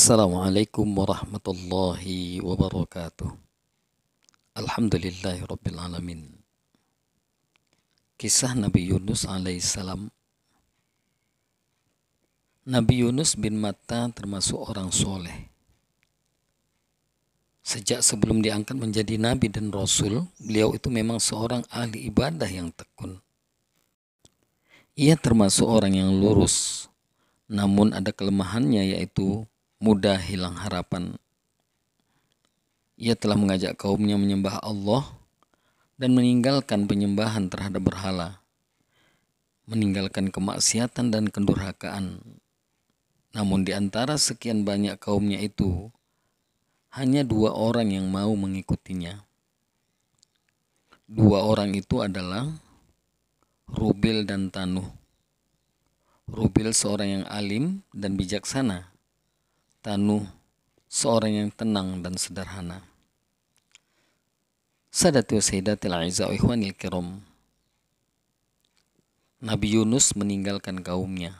Assalamualaikum warahmatullahi wabarakatuh. Alhamdulillahi rabbil alamin. Kisah Nabi Yunus alaihissalam. Nabi Yunus bin Matta termasuk orang soleh. Sejak sebelum diangkat menjadi nabi dan rasul, beliau itu memang seorang ahli ibadah yang tekun. Ia termasuk orang yang lurus, namun ada kelemahannya, yaitu mudah hilang harapan. Ia telah mengajak kaumnya menyembah Allah dan meninggalkan penyembahan terhadap berhala, meninggalkan kemaksiatan dan kedurhakaan. Namun di antara sekian banyak kaumnya itu, hanya 2 orang yang mau mengikutinya. 2 orang itu adalah Rubil dan Tanuh. Rubil seorang yang alim dan bijaksana. Tanuh seorang yang tenang dan sederhana. Sadati wa sayyidatil a'izza wa ikhwanil kiram. Nabi Yunus meninggalkan kaumnya.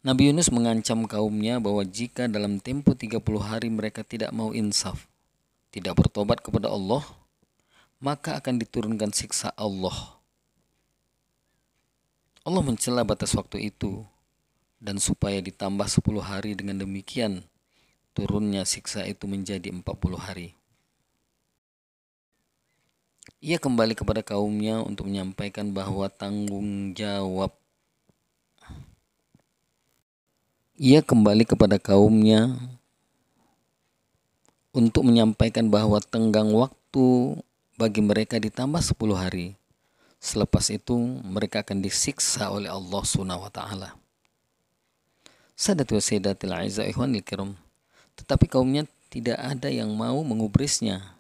Nabi Yunus mengancam kaumnya bahwa jika dalam tempo 30 hari mereka tidak mau insaf, tidak bertobat kepada Allah, maka akan diturunkan siksa Allah. Allah mencela batas waktu itu, dan supaya ditambah 10 hari, dengan demikian turunnya siksa itu menjadi 40 hari. Ia kembali kepada kaumnya untuk menyampaikan bahwa tanggung jawab Ia kembali kepada kaumnya untuk menyampaikan bahwa tenggang waktu bagi mereka ditambah 10 hari. Selepas itu mereka akan disiksa oleh Allah Subhanahu wa taala. Sadati wa sayyidatil a'izza ikhwanil kiram. Tetapi kaumnya tidak ada yang mau mengubrisnya.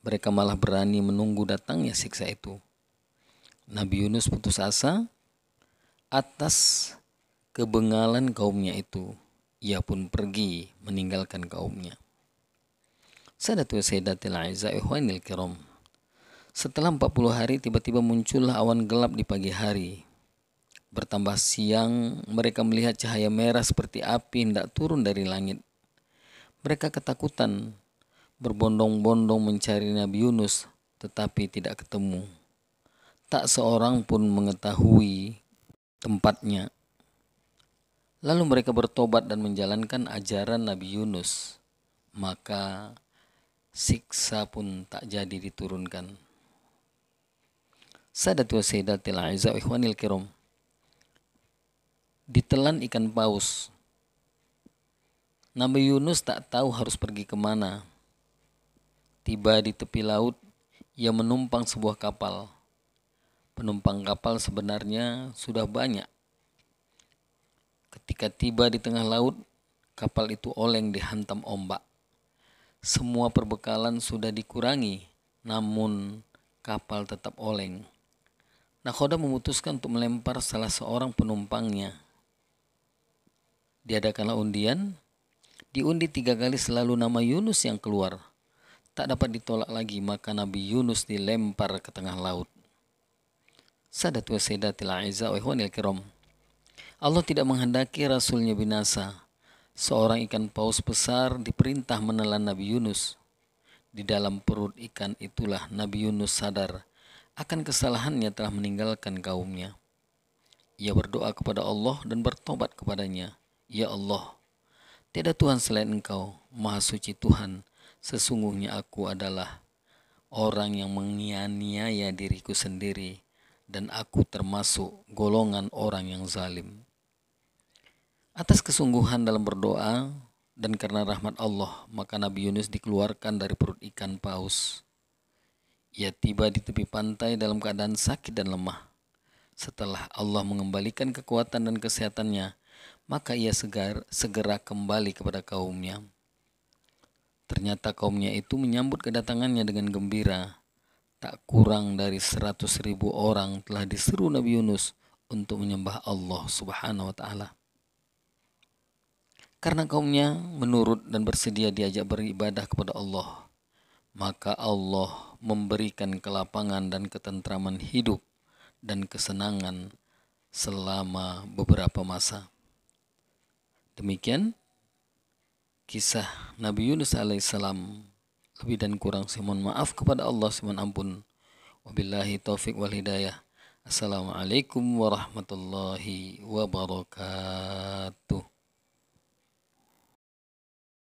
Mereka malah berani menunggu datangnya siksa itu. Nabi Yunus putus asa atas kebengalan kaumnya itu. Ia pun pergi meninggalkan kaumnya. Sadati wa sayyidatil a'izza ikhwanil kiram. Setelah 40 hari tiba-tiba muncullah awan gelap di pagi hari. Bertambah siang, mereka melihat cahaya merah seperti api hendak turun dari langit. Mereka ketakutan, berbondong-bondong mencari Nabi Yunus, tetapi tidak ketemu. Tak seorang pun mengetahui tempatnya. Lalu mereka bertobat dan menjalankan ajaran Nabi Yunus. Maka siksa pun tak jadi diturunkan. Sadati wa sayyidatil a'izza wa ikhwanil kiram. Ditelan ikan paus. Nabi Yunus tak tahu harus pergi kemana. Tiba di tepi laut, ia menumpang sebuah kapal. Penumpang kapal sebenarnya sudah banyak. Ketika tiba di tengah laut, kapal itu oleng dihantam ombak. Semua perbekalan sudah dikurangi, namun kapal tetap oleng. Nakhoda memutuskan untuk melempar salah seorang penumpangnya. Diadakanlah undian. Diundi 3 kali, selalu nama Yunus yang keluar. Tak dapat ditolak lagi, maka Nabi Yunus dilempar ke tengah laut. Sadatu wa sayyidatil a'izza wa ikhwanil kiram. Allah tidak menghendaki Rasulnya binasa. Seorang ikan paus besar diperintah menelan Nabi Yunus. Di dalam perut ikan itulah Nabi Yunus sadar akan kesalahannya telah meninggalkan kaumnya. Ia berdoa kepada Allah dan bertobat kepadanya. Ya Allah, tiada Tuhan selain Engkau, Maha Suci Tuhan. Sesungguhnya aku adalah orang yang menganiaya diriku sendiri, dan aku termasuk golongan orang yang zalim. Atas kesungguhan dalam berdoa dan karena rahmat Allah, maka Nabi Yunus dikeluarkan dari perut ikan paus. Ia tiba di tepi pantai dalam keadaan sakit dan lemah. Setelah Allah mengembalikan kekuatan dan kesehatannya, maka ia segera kembali kepada kaumnya. Ternyata kaumnya itu menyambut kedatangannya dengan gembira. Tak kurang dari 100.000 orang telah diseru Nabi Yunus untuk menyembah Allah Subhanahu wa taala. Karena kaumnya menurut dan bersedia diajak beribadah kepada Allah, maka Allah memberikan kelapangan dan ketentraman hidup dan kesenangan selama beberapa masa. Demikian kisah Nabi Yunus alaihissalam. Lebih dan kurang saya mohon maaf kepada Allah, saya mohon ampun. Wabillahi taufik wal hidayah. Assalamualaikum warahmatullahi wabarakatuh.